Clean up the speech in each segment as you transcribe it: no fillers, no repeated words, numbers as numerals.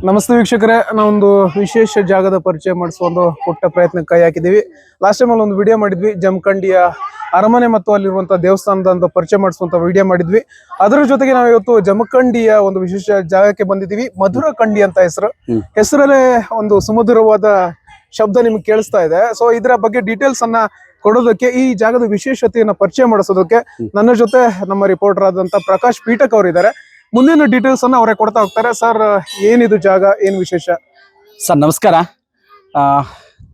ನಮಸ್ತೆ ವೀಕ್ಷಕರೇ, ನಾವೊಂದು ವಿಶೇಷ ಜಾಗದ ಪರಿಚಯ ಮಾಡಿಸುವ ಒಂದು ಪುಟ್ಟ ಪ್ರಯತ್ನಕ್ಕೆ ಕೈ ಹಾಕಿದ್ದೀವಿ. ಲಾಸ್ಟ್ ಟೈಮ್ ಅಲ್ಲಿ ಒಂದು ವಿಡಿಯೋ ಮಾಡಿದ್ವಿ, ಜಮಖಂಡಿಯ ಅರಮನೆ ಮತ್ತು ಅಲ್ಲಿರುವಂತಹ ದೇವಸ್ಥಾನದ ಪರಿಚಯ ಮಾಡಿಸುವಂತ ವಿಡಿಯೋ ಮಾಡಿದ್ವಿ. ಅದರ ಜೊತೆಗೆ ನಾವು ಇವತ್ತು ಜಮಖಂಡಿಯ ಒಂದು ವಿಶೇಷ ಜಾಗಕ್ಕೆ ಬಂದಿದ್ದೀವಿ. ಮಧುರ ಕಂಡಿ ಅಂತ ಹೆಸರಲ್ಲೇ ಒಂದು ಸುಮಧುರವಾದ ಶಬ್ದ ನಿಮ್ಗೆ ಕೇಳಿಸ್ತಾ ಇದೆ. ಸೊ ಇದರ ಬಗ್ಗೆ ಡೀಟೇಲ್ಸ್ ಅನ್ನ ಕೊಡೋದಕ್ಕೆ, ಈ ಜಾಗದ ವಿಶೇಷತೆಯನ್ನ ಪರಿಚಯ ಮಾಡಿಸೋದಕ್ಕೆ ನನ್ನ ಜೊತೆ ನಮ್ಮ ರಿಪೋರ್ಟರ್ ಆದಂತ ಪ್ರಕಾಶ್ ಪೀಠಕ್ ಅವರು ಇದ್ದಾರೆ. ಮುಂದಿನ ಡೀಟೇಲ್ಸ್ ಅನ್ನ ಅವರೇ ಕೊಡ್ತಾ ಹೋಗ್ತಾರೆ. ಸರ್, ಏನಿದು ಜಾಗ, ಏನ್ ವಿಶೇಷ? ಸರ್ ನಮಸ್ಕಾರ.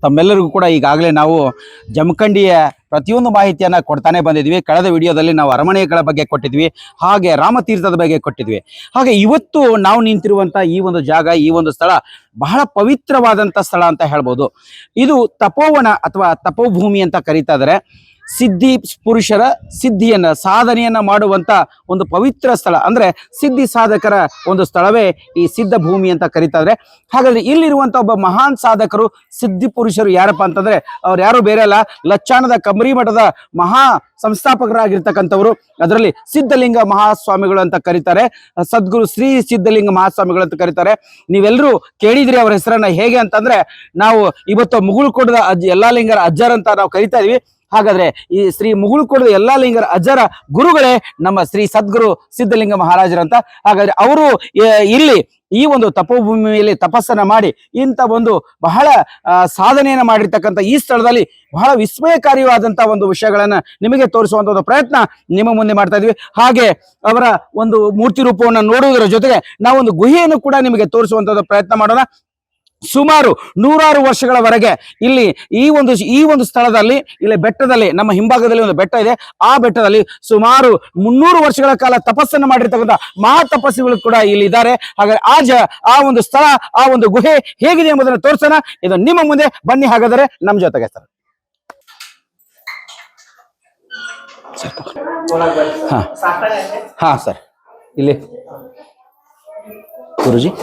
ತಮ್ಮೆಲ್ಲರಿಗೂ ಕೂಡ ಈಗಾಗಲೇ ನಾವು ಜಮಖಂಡಿಯ ಪ್ರತಿಯೊಂದು ಮಾಹಿತಿಯನ್ನ ಕೊಡ್ತಾನೆ ಬಂದಿದ್ವಿ. ಕಳೆದ ವಿಡಿಯೋದಲ್ಲಿ ನಾವು ಅರಮನೆಗಳ ಬಗ್ಗೆ ಕೊಟ್ಟಿದ್ವಿ, ಹಾಗೆ ರಾಮತೀರ್ಥದ ಬಗ್ಗೆ ಕೊಟ್ಟಿದ್ವಿ. ಹಾಗೆ ಇವತ್ತು ನಾವು ನಿಂತಿರುವಂತ ಈ ಒಂದು ಜಾಗ, ಈ ಒಂದು ಸ್ಥಳ ಬಹಳ ಪವಿತ್ರವಾದಂತ ಸ್ಥಳ ಅಂತ ಹೇಳ್ಬೋದು. ಇದು ತಪೋವನ ಅಥವಾ ತಪೋಭೂಮಿ ಅಂತ ಕರೀತಾ ಇದ್ದಾರೆ. ಸಿದ್ಧಿ ಪುರುಷರ ಸಿದ್ಧಿಯನ್ನ ಸಾಧನೆಯನ್ನ ಮಾಡುವಂತ ಒಂದು ಪವಿತ್ರ ಸ್ಥಳ, ಅಂದ್ರೆ ಸಿದ್ಧಿ ಸಾಧಕರ ಒಂದು ಸ್ಥಳವೇ ಈ ಸಿದ್ಧ ಭೂಮಿ ಅಂತ ಕರೀತಾರೆ. ಹಾಗಾದ್ರೆ ಇಲ್ಲಿರುವಂತ ಒಬ್ಬ ಮಹಾನ್ ಸಾಧಕರು, ಸಿದ್ಧಿ ಪುರುಷರು ಯಾರಪ್ಪ ಅಂತಂದ್ರೆ ಅವ್ರು ಯಾರು ಬೇರೆ ಅಲ್ಲ, ಲಚ್ಚಾಣದ ಕಮರಿ ಮಠದ ಮಹಾ ಸಂಸ್ಥಾಪಕರಾಗಿರ್ತಕ್ಕಂಥವ್ರು. ಅದರಲ್ಲಿ ಸಿದ್ಧಲಿಂಗ ಮಹಾಸ್ವಾಮಿಗಳು ಅಂತ ಕರೀತಾರೆ. ಸದ್ಗುರು ಶ್ರೀ ಸಿದ್ಧಲಿಂಗ ಮಹಾಸ್ವಾಮಿಗಳು ಅಂತ ಕರೀತಾರೆ. ನೀವೆಲ್ಲರೂ ಕೇಳಿದ್ರಿ ಅವರ ಹೆಸರನ್ನ. ಹೇಗೆ ಅಂತಂದ್ರೆ, ನಾವು ಇವತ್ತು ಮುಗುಳುಕೋಟದ ಯಲ್ಲಾಲಿಂಗರ ಅಜ್ಜರ್ ಅಂತ ನಾವು ಕರಿತಾ ಇದೀವಿ. ಹಾಗಾದ್ರೆ ಈ ಶ್ರೀ ಮುಗುಳುಕೋಟದ ಯಲ್ಲಾಲಿಂಗರ ಅಜ್ಜರ ಗುರುಗಳೇ ನಮ್ಮ ಶ್ರೀ ಸದ್ಗುರು ಸಿದ್ಧಲಿಂಗ ಮಹಾರಾಜರಂತ. ಹಾಗಾದ್ರೆ ಅವರು ಇಲ್ಲಿ ಈ ಒಂದು ತಪೋಭೂಮಿಯಲ್ಲಿ ತಪಸ್ಸನ್ನ ಮಾಡಿ ಇಂಥ ಒಂದು ಬಹಳ ಸಾಧನೆಯನ್ನ ಮಾಡಿರ್ತಕ್ಕಂಥ ಈ ಸ್ಥಳದಲ್ಲಿ ಬಹಳ ವಿಸ್ಮಯಕಾರಿಯಾದಂತ ಒಂದು ವಿಷಯಗಳನ್ನ ನಿಮಗೆ ತೋರಿಸುವಂತ ಒಂದು ಪ್ರಯತ್ನ ನಿಮ್ಮ ಮುಂದೆ ಮಾಡ್ತಾ ಇದ್ವಿ. ಹಾಗೆ ಅವರ ಒಂದು ಮೂರ್ತಿ ರೂಪವನ್ನು ನೋಡುವುದರ ಜೊತೆಗೆ ನಾವೊಂದು ಗುಹೆಯನ್ನು ಕೂಡ ನಿಮಗೆ ತೋರಿಸುವಂತ ಪ್ರಯತ್ನ ಮಾಡೋಣ. ಸುಮಾರು 100 ವರ್ಷಗಳವರೆಗೆ ಇಲ್ಲಿ ಈ ಒಂದು ಸ್ಥಳದಲ್ಲಿ, ಇಲ್ಲಿ ಬೆಟ್ಟದಲ್ಲಿ, ನಮ್ಮ ಹಿಂಭಾಗದಲ್ಲಿ ಒಂದು ಬೆಟ್ಟ ಇದೆ. ಆ ಬೆಟ್ಟದಲ್ಲಿ ಸುಮಾರು 300 ವರ್ಷಗಳ ಕಾಲ ತಪಸ್ಸನ್ನು ಮಾಡಿರ್ತಕ್ಕಂಥ ಮಹಾ ತಪಸ್ವಿಗಳು ಕೂಡ ಇಲ್ಲಿ ಇದ್ದಾರೆ. ಹಾಗಾದ್ರೆ ಆ ಒಂದು ಸ್ಥಳ, ಆ ಒಂದು ಗುಹೆ ಹೇಗಿದೆ ಎಂಬುದನ್ನು ತೋರಿಸೋಣ. ಇದು ನಿಮ್ಮ ಮುಂದೆ ಬನ್ನಿ. ಹಾಗಾದರೆ ನಮ್ಮ ಜೊತೆಗೆ ಸರ್. ಹಾ ಸರ್, ಇಲ್ಲಿ ಗುರುಜಿ.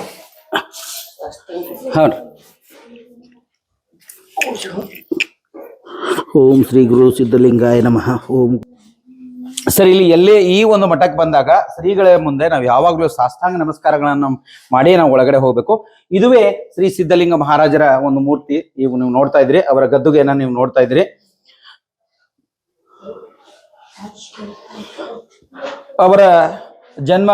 ಓಂ ಶ್ರೀ ಗುರು ಸಿದ್ಧಲಿಂಗಾಯ ನಮಃ. ಓಂ. ಸರ್, ಇಲ್ಲಿ ಎಲ್ಲೇ ಈ ಒಂದು ಮಠಕ್ಕೆ ಬಂದಾಗ ಶ್ರೀಗಳ ಮುಂದೆ ನಾವು ಯಾವಾಗಲೂ ಸಾಷ್ಟಾಂಗ ನಮಸ್ಕಾರಗಳನ್ನು ಮಾಡಿ ನಾವು ಒಳಗಡೆ ಹೋಗ್ಬೇಕು. ಇದುವೇ ಶ್ರೀ ಸಿದ್ಧಲಿಂಗ ಮಹಾರಾಜರ ಒಂದು ಮೂರ್ತಿ. ಇವು ನೀವು ನೋಡ್ತಾ ಇದ್ರಿ, ಅವರ ಗದ್ದುಗೆಯನ್ನ ನೀವು ನೋಡ್ತಾ ಇದ್ರಿ. ಅವರ ಜನ್ಮ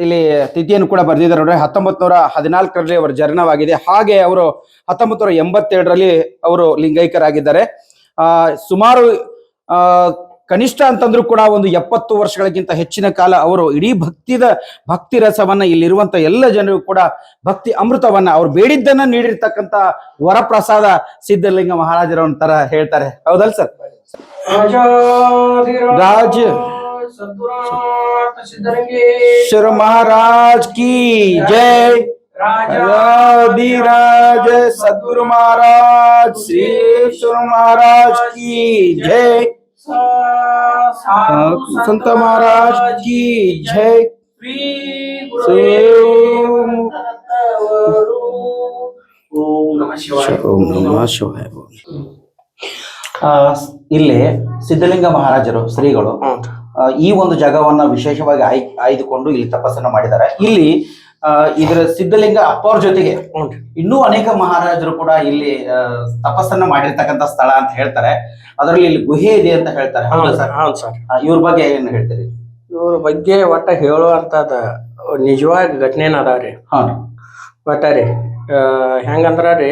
ಇಲ್ಲಿ ತಿಥಿಯನ್ನು ಕೂಡ ಬರೆದಿದ್ದಾರೆ ನೋಡಿ. 1914ರಲ್ಲಿ ಅವರ ಜನನವಾಗಿದೆ. ಹಾಗೆ ಅವರು 1987ರಲ್ಲಿ ಅವರು ಲಿಂಗೈಕ್ಯರಾಗಿದ್ದಾರೆ. ಸುಮಾರು ಕನಿಷ್ಠ ಅಂತಂದ್ರೂ ಕೂಡ ಒಂದು 70 ವರ್ಷಗಳಿಗಿಂತ ಹೆಚ್ಚಿನ ಕಾಲ ಅವರು ಇಡೀ ಭಕ್ತಿ ರಸವನ್ನ ಇಲ್ಲಿರುವಂತ ಎಲ್ಲ ಜನರು ಕೂಡ ಭಕ್ತಿ ಅಮೃತವನ್ನ ಅವ್ರು ಬೇಡಿದ್ದನ್ನ ನೀಡಿರ್ತಕ್ಕಂಥ ವರಪ್ರಸಾದ ಸಿದ್ಧಲಿಂಗ ಮಹಾರಾಜರ ಒಂಥರ ಹೇಳ್ತಾರೆ. ಹೌದಲ್ ಸರ್? ರಾಜ सिद्धलिंगेश्वर महाराज की जय। राज सद्गुरु महाराज श्री महाराज की जय। संत महाराज की जय। ओम नमः शिवाय। ಇಲ್ಲಿ ಸಿದ್ಧಲಿಂಗ ಮಹಾರಾಜರು ಶ್ರೀಗಳು ಈ ಒಂದು ಜಾಗವನ್ನ ವಿಶೇಷವಾಗಿ ಆಯ್ದುಕೊಂಡು ಇಲ್ಲಿ ತಪಸ್ಸನ್ನ ಮಾಡಿದ್ದಾರೆ. ಇಲ್ಲಿ ಇದರ ಸಿದ್ಧಲಿಂಗ ಅಪ್ಪವ್ರ ಜೊತೆಗೆ ಇನ್ನೂ ಅನೇಕ ಮಹಾರಾಜರು ಕೂಡ ಇಲ್ಲಿ ತಪಸ್ಸನ್ನ ಮಾಡಿರ್ತಕ್ಕಂಥ ಸ್ಥಳ ಅಂತ ಹೇಳ್ತಾರೆ. ಅದರಲ್ಲಿ ಇಲ್ಲಿ ಗುಹೆ ಇದೆ ಅಂತ ಹೇಳ್ತಾರೆ. ಹೌದು ಸರ್? ಹೌದು ಸರ್. ಇವ್ರ ಬಗ್ಗೆ ಏನ್ ಹೇಳ್ತೀರಿ? ಇವ್ರ ಬಗ್ಗೆ ಒಟ್ಟ ಹೇಳುವಂತದ ನಿಜವಾಗಿ ಘಟನೆ ಅದಾವ್ರಿ. ಒಟ್ಟ ರೀ ಹೆಂಗಂದ್ರ ರೀ,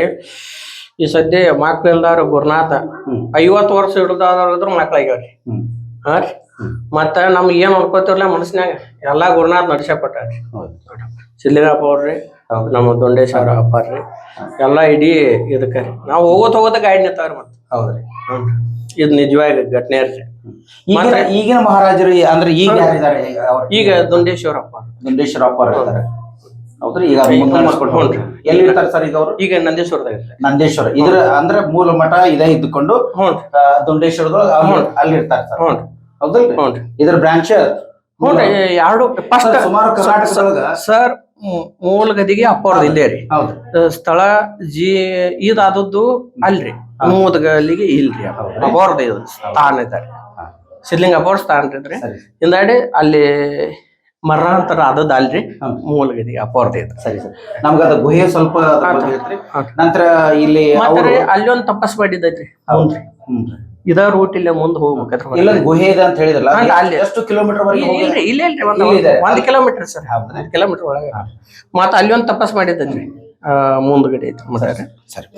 ಈ ಸದ್ಯ ಮಕ್ಳಿಲ್ದಾರ ಗುರುನಾಥ 50 ವರ್ಷ ಹಿಡಿದಾದ್ರು ಮಕ್ಳಾಗ್ಯಾವ್ರಿ. ಹಾ ರೀ. ಮತ್ತ ನಮ್ಗೆ ಏನ್ ನೋಡ್ಕೋತಿರ್ಲ ಮನಸ್ಸಿನಾಗ ಎಲ್ಲಾ ಗುರುನಾಥ್ ನಡ್ಸಪಟ್ಟಾರ್ರಿ. ಸಿದ್ಧಲಿಂಗಪ್ಪ ಅವ್ರಿ, ನಮ್ಮ ದೊಂಡೇಶ್ವರ ಅಪ್ಪಾರ್ರಿ, ಎಲ್ಲಾ ಇಡೀ ಇದಕ್ಕ ರೀ ನಾವು ಹೋಗೋದ ಗಾಡಿ ನಿಂತಾವ್ರಿ. ಮತ್ತ ಹೌದ್ರಿ. ಇದು ನಿಜವಾಗಿ ಘಟನೆ ರೀ. ಈಗಿನ ಮಹಾರಾಜರು ಅಂದ್ರೆ ಈಗ ದೊಂಡೇಶ್ವರಪ್ಪ ಇದ್ದಾರೆ. ಹೌದ್ರಿ. ಈಗ ಎಲ್ಲಿ ಇರ್ತಾರೆ ಸರ್ ಈಗ ಅವರು? ಈಗ ನಂದೇಶ್ವರದಾಗ ಇರ್ತಾರೆ. ನಂದೇಶ್ವರ ಇದ್ರ ಅಂದ್ರೆ ಮೂಲ ಮಠ ಇದೇ ಇದ್ದುಕೊಂಡು ದೊಂಡೇಶ್ವರದೊಳಗ ಅಲ್ಲಿ ಇರ್ತಾರೆ ಸರ್. ಹೌದಲ್ರಿ? ಇದ್ರ ಬ್ರಾಂಚ್ ಎರಡು ಸುಮಾರು ಕರ್ನಾಟಕದೊಳಗ ಸರ್ ಮೂಲ ಗದಿಗೆ ಅಪ್ಪವ್ರದ್ದು ಇಲ್ಲೇ ರೀ. ಸ್ಥಳ ಇದಾದದ್ದು ಅಲ್ರಿ, ಮೂದ ಗಲ್ಲಿಗೆ ಇಲ್ರಿ. ಅಪ್ಪವ್ರದ್ದು ಇದು ಸ್ಥಾನ ಇದ್ದಾರೆ. ಸಿದ್ಧಲಿಂಗ ಅಪ್ಪವ್ರ ಸ್ಥಾನ ಇದ್ರಿ. ಹಿಂದಾಡಿ ಅಲ್ಲಿ ಮರ ಅಂತಾರ ಅದಲ್ರಿ ಮೂಲಗದಿ ಅಪ್ಪವ್ರದ್ದು ಇದು. ಸರಿ ಸರ್, ನಮ್ಗದ ಗುಹೆ ಸ್ವಲ್ಪ ನಂತರ ಇಲ್ಲಿ ಅಲ್ಲಿ ಒಂದು ತಪಸ್ ಮಾಡಿದ್ದೈತ್ರಿ. ಇದ ರೂಟ್ ಇಲ್ಲ ಮುಂದೆ ಹೋಗ್ಬೇಕಾದ್ರೆ ಇಲ್ಲ ಗುಹೆ ಇದೆ ಅಂತ ಹೇಳಿದ್ರಲ್ಲ, ಅಲ್ಲಿ ಎಷ್ಟು ಕಿಲೋಮೀಟರ್ ಇಲ್ರಿ 1 ಕಿಲೋಮೀಟರ್ ಸರ್, 1 ಕಿಲೋಮೀಟರ್ ಒಳಗೆ. ಮತ್ತ ಅಲ್ಲಿ ಒಂದು ತಪಸ್ ಮಾಡಿದ್ದೈತ್ರಿ ಮುಂದ್ಗಡೆ ಐತಿ ಮಠ. ಸರಿ,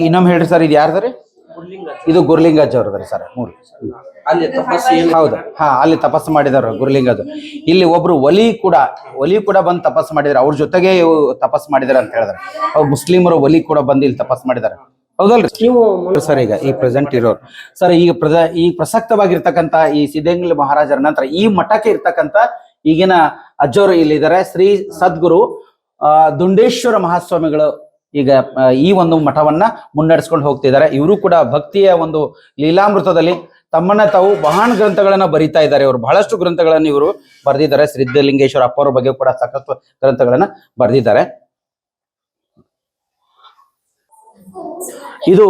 ಇನ್ನೊಮ್ಮೆ ಹೇಳ್ರಿ ಸರ್, ಇದು ಯಾರ್ದ್ರಿ? ಇದು ಗುರುಲಿಂಗಾಜ್ ಅವ್ರದ್ರಿ ಸರ್. ಅಲ್ಲಿ ತಪಸ್ ಹೌದು, ಹಾ, ಅಲ್ಲಿ ತಪಸ್ಸು ಮಾಡಿದಾರ ಗುರುಲಿಂಗದು. ಇಲ್ಲಿ ಒಬ್ರು ಒಲಿ ಕೂಡ ಬಂದು ತಪಸ್ಸು ಮಾಡಿದಾರೆ, ಅವ್ರ ಜೊತೆಗೆ ತಪಸ್ಸು ಮಾಡಿದಾರೆ ಅಂತ ಹೇಳಿದಾರೆ. ಅವ್ರು ಮುಸ್ಲಿಮರು ಒಲಿ ಕೂಡ ಬಂದು ಇಲ್ಲಿ ತಪಸ್ಸು ಮಾಡಿದಾರೆ, ಹೌದಲ್ರಿ ನೀವು ಸರ್? ಈಗ ಈ ಪ್ರೆಸೆಂಟ್ ಇರೋರು ಸರ್, ಈಗ ಪ್ರಸಕ್ತವಾಗಿರ್ತಕ್ಕಂಥ ಈ ಸಿದ್ಧಗಂಗಾ ಮಹಾರಾಜರ ನಂತರ ಈ ಮಠಕ್ಕೆ ಇರ್ತಕ್ಕಂಥ ಈಗಿನ ಅಜ್ಜವರು ಇಲ್ಲಿದ್ದಾರೆ. ಶ್ರೀ ಸದ್ಗುರು ದುಂಡೇಶ್ವರ ಮಹಾಸ್ವಾಮಿಗಳು ಈಗ ಈ ಒಂದು ಮಠವನ್ನ ಮುನ್ನಡೆಸ್ಕೊಂಡು ಹೋಗ್ತಿದ್ದಾರೆ. ಇವರು ಕೂಡ ಭಕ್ತಿಯ ಒಂದು ಲೀಲಾಮೃತದಲ್ಲಿ ತಮ್ಮನ್ನ ತಾವು ಮಹಾನ್ ಗ್ರಂಥಗಳನ್ನ ಬರೀತಾ ಇದ್ದಾರೆ. ಇವರು ಬಹಳಷ್ಟು ಗ್ರಂಥಗಳನ್ನು ಇವರು ಬರೆದಿದ್ದಾರೆ. ಸಿದ್ಧಲಿಂಗೇಶ್ವರ ಅಪ್ಪವ್ರ ಬಗ್ಗೆ ಕೂಡ ಸಾಕಷ್ಟು ಗ್ರಂಥಗಳನ್ನ ಬರೆದಿದ್ದಾರೆ. ಇದು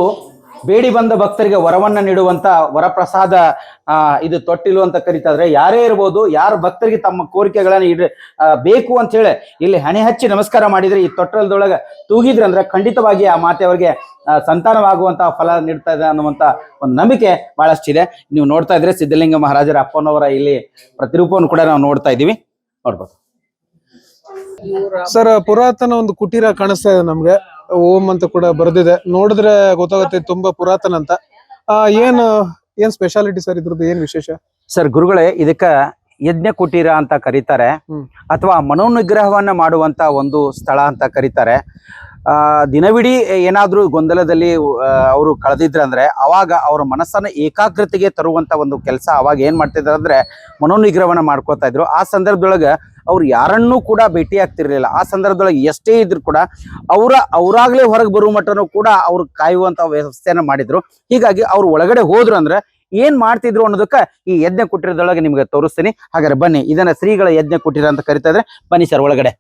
ಬೇಡಿ ಬಂದ ಭಕ್ತರಿಗೆ ವರವನ್ನ ನೀಡುವಂತ ವರಪ್ರಸಾದ. ಇದು ತೊಟ್ಟಿಲು ಅಂತ ಕರೀತಾದ್ರೆ, ಯಾರೇ ಇರ್ಬೋದು, ಯಾರು ಭಕ್ತರಿಗೆ ತಮ್ಮ ಕೋರಿಕೆಗಳನ್ನ ಬೇಕು ಅಂತ ಹೇಳಿ ಇಲ್ಲಿ ಹಣೆ ಹಚ್ಚಿ ನಮಸ್ಕಾರ ಮಾಡಿದ್ರೆ, ಈ ತೊಟ್ಟಲದೊಳಗೆ ತೂಗಿದ್ರೆ ಅಂದ್ರೆ ಖಂಡಿತವಾಗಿ ಆ ಮಾತೆ ಅವರಿಗೆ ಸಂತಾನವಾಗುವಂತಹ ಫಲ ನೀಡ್ತಾ ಇದೆ ಅನ್ನುವಂತ ಒಂದು ನಂಬಿಕೆ ಬಹಳಷ್ಟಿದೆ. ನೀವು ನೋಡ್ತಾ ಇದ್ರೆ ಸಿದ್ಧಲಿಂಗ ಮಹಾರಾಜರ ಅಪ್ಪನವರ ಇಲ್ಲಿ ಪ್ರತಿರೂಪವನ್ನು ಕೂಡ ನಾವು ನೋಡ್ತಾ ಇದೀವಿ, ನೋಡ್ಬೋದು ಸರ್. ಪುರಾತನ ಒಂದು ಕುಟೀರ ಕಾಣಿಸ್ತಾ ಇದೆ ನಮ್ಗೆ, ಓಂ ಅಂತ ಕೂಡ ಬರ್ದಿದೆ. ನೋಡಿದ್ರೆ ಗೊತ್ತಾಗುತ್ತೆ ತುಂಬಾ ಪುರಾತನ ಅಂತ. ಏನ್ ಸ್ಪೆಷಾಲಿಟಿ ಸರ್ ಇದ್ರದ್ದು, ಏನ್ ವಿಶೇಷ ಸರ್? ಗುರುಗಳೇ, ಇದಕ್ಕ ಯಜ್ಞ ಕುಟೀರ ಅಂತ ಕರೀತಾರೆ, ಅಥವಾ ಮನೋನಿಗ್ರಹವನ್ನ ಮಾಡುವಂತ ಒಂದು ಸ್ಥಳ ಅಂತ ಕರೀತಾರೆ. ದಿನವಿಡೀ ಏನಾದ್ರೂ ಗೊಂದಲದಲ್ಲಿ ಅವರು ಕಳೆದಿದ್ರೆ ಅಂದ್ರೆ ಅವಾಗ ಅವ್ರ ಮನಸ್ಸನ್ನ ಏಕಾಗ್ರತೆಗೆ ತರುವಂತ ಒಂದು ಕೆಲಸ ಅವಾಗ ಏನ್ ಮಾಡ್ತಿದ್ರು ಅಂದ್ರೆ ಮನೋನಿಗ್ರಹವನ್ನ ಮಾಡ್ಕೋತಾ ಇದ್ರು. ಆ ಸಂದರ್ಭದೊಳಗೆ ಅವ್ರು ಯಾರನ್ನೂ ಕೂಡ ಭೇಟಿ ಆಗ್ತಿರ್ಲಿಲ್ಲ. ಆ ಸಂದರ್ಭದೊಳಗೆ ಎಷ್ಟೇ ಇದ್ರು ಕೂಡ ಅವರಾಗ್ಲೇ ಹೊರಗೆ ಬರುವ ಮಟ್ಟನೂ ಕೂಡ ಅವ್ರು ಕಾಯುವಂತ ವ್ಯವಸ್ಥೆಯನ್ನ ಮಾಡಿದ್ರು. ಹೀಗಾಗಿ ಅವ್ರು ಒಳಗಡೆ ಹೋದ್ರು ಅಂದ್ರೆ ಏನ್ ಮಾಡ್ತಿದ್ರು ಅನ್ನೋದಕ್ಕ ಈ ಯಜ್ಞ ಕುಟೀರದೊಳಗೆ ನಿಮ್ಗೆ ತೋರಿಸ್ತೀನಿ. ಹಾಗಾದ್ರೆ ಬನ್ನಿ, ಇದನ್ನ ಶ್ರೀಗಳ ಯಜ್ಞ ಕುಟೀರ ಅಂತ ಕರಿತಾ ಇದ್ರೆ ಬನ್ನಿ ಸರ್ ಒಳಗಡೆ.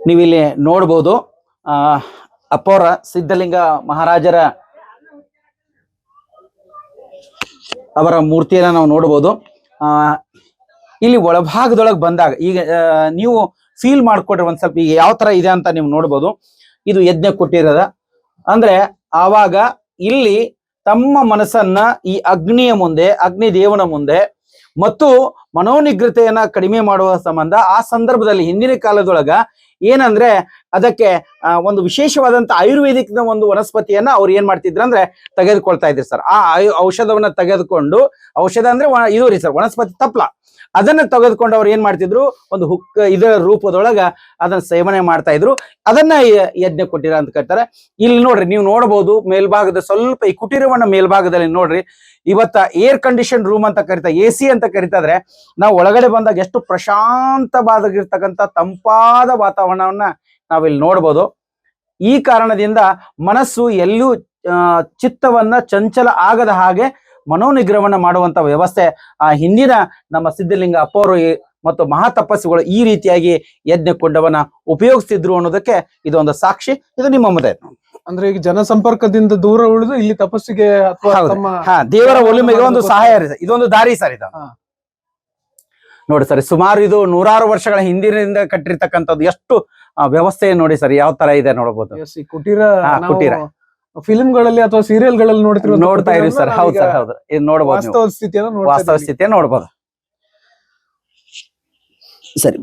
ನೀವಿಲ್ಲಿ ನೋಡ್ಬೋದು ಅಪ್ಪವರ ಸಿದ್ಧಲಿಂಗ ಮಹಾರಾಜರ ಅವರ ಮೂರ್ತಿಯನ್ನ ನಾವು ನೋಡ್ಬೋದು. ಇಲ್ಲಿ ಒಳಭಾಗದೊಳಗೆ ಬಂದಾಗ ಈಗ ನೀವು ಫೀಲ್ ಮಾಡ್ಕೊಡ್ರಿ ಒಂದ್ ಸ್ವಲ್ಪ, ಈಗ ಯಾವ ತರ ಇದೆ ಅಂತ ನೀವು ನೋಡ್ಬೋದು. ಇದು ಯಜ್ಞ ಕುಟೀರದ ಅಂದ್ರೆ ಆವಾಗ ಇಲ್ಲಿ ತಮ್ಮ ಮನಸ್ಸನ್ನ ಈ ಅಗ್ನಿಯ ಮುಂದೆ, ಅಗ್ನಿ ದೇವನ ಮುಂದೆ ಮತ್ತು ಮನೋನಿಗ್ರತೆಯನ್ನ ಕಡಿಮೆ ಮಾಡುವ ಸಂಬಂಧ ಆ ಸಂದರ್ಭದಲ್ಲಿ ಹಿಂದಿನ ಕಾಲದೊಳಗ ಏನಂದ್ರೆ ಅದಕ್ಕೆ ಒಂದು ವಿಶೇಷವಾದಂತ ಆಯುರ್ವೇದಿಕ್ ಒಂದು ವನಸ್ಪತಿಯನ್ನ ಅವ್ರು ಏನ್ ಮಾಡ್ತಿದ್ರು ಅಂದ್ರೆ ತೆಗೆದುಕೊಳ್ತಾ ಇದ್ರು ಸರ್. ಆ ಔಷಧವನ್ನ ತೆಗೆದುಕೊಂಡು, ಔಷಧ ಅಂದ್ರೆ ಇದು ರೀ ಸರ್, ವನಸ್ಪತಿ ತಪ್ಲ, ಅದನ್ನ ತೆಗೆದುಕೊಂಡು ಅವ್ರು ಏನ್ ಮಾಡ್ತಿದ್ರು, ಒಂದು ಇದರ ರೂಪದೊಳಗ ಅದನ್ನ ಸೇವನೆ ಮಾಡ್ತಾ ಇದ್ರು. ಅದನ್ನ ಯಜ್ಞ ಕುಟೀರ ಅಂತ ಕರೀತಾರೆ. ಇಲ್ಲಿ ನೋಡ್ರಿ, ನೀವು ನೋಡಬಹುದು ಮೇಲ್ಭಾಗದ ಸ್ವಲ್ಪ ಈ ಕುಟೀರವನ್ನ ಮೇಲ್ಭಾಗದಲ್ಲಿ ನೋಡ್ರಿ. ಇವತ್ತ ಏರ್ ಕಂಡೀಷನ್ ರೂಮ್ ಅಂತ ಕರಿತಾರೆ, AC ಅಂತ ಕರಿತಾದ್ರೆ, ನಾವು ಒಳಗಡೆ ಬಂದಾಗ ಎಷ್ಟು ಪ್ರಶಾಂತವಾಗಿರ್ತಕ್ಕಂಥ ತಂಪಾದ ವಾತಾವರಣವನ್ನ ನಾವಿಲ್ಲಿ ನೋಡ್ಬೋದು. ಈ ಕಾರಣದಿಂದ ಮನಸ್ಸು ಎಲ್ಲೂ ಚಿತ್ತವನ್ನ ಚಂಚಲ ಆಗದ ಹಾಗೆ ಮನೋನಿಗ್ರಹವನ್ನ ಮಾಡುವಂತ ವ್ಯವಸ್ಥೆ ಆ ಹಿಂದಿನ ನಮ್ಮ ಸಿದ್ಧಲಿಂಗ ಅಪ್ಪವರು ಮತ್ತು ಮಹಾತಪಸ್ಸುಗಳು ಈ ರೀತಿಯಾಗಿ ಯಜ್ಞ ಕುಂಡವನ್ನ ಉಪಯೋಗಿಸ್ತಿದ್ರು ಅನ್ನೋದಕ್ಕೆ ಇದೊಂದು ಸಾಕ್ಷಿ. ಇದು ನಿಮ್ಮ ಮತ. ಅಂದ್ರೆ ಈಗ ಜನಸಂಪರ್ಕದಿಂದ ದೂರ ಉಳಿದು ಇಲ್ಲಿ ತಪಸ್ಸಿಗೆ ಅಥವಾ ದೇವರ ಒಲಿಮೆಗೆ ಒಂದು ಸಹಾಯ, ಇದೊಂದು ದಾರಿ ಸರ್. ಇದು ನೋಡಿ ಸರ್, ಸುಮಾರು ಇದು 100 ವರ್ಷಗಳ ಹಿಂದಿನಿಂದ ಕಟ್ಟಿರ್ತಕ್ಕಂಥದ್ದು. ಎಷ್ಟು ವ್ಯವಸ್ಥೆ ನೋಡಿ ಸರ್, ಯಾವ ತರ ಇದೆ ನೋಡಬಹುದು. ಕುಟೀರ ಫಿಲ್ಮ್ಗಳಲ್ಲಿ ಅಥವಾ ಸೀರಿಯಲ್ ಗಳಲ್ಲಿ ನೋಡ್ತಾ ಇರಿ ಸರ್. ಹೌದು ಸರ್, ಹೌದು. ಇದು ನೋಡಬಹುದು, ವಾಸ್ತವ ಸ್ಥಿತಿಯನ್ನು ನೋಡ್ಬೋದು. ಸರಿ,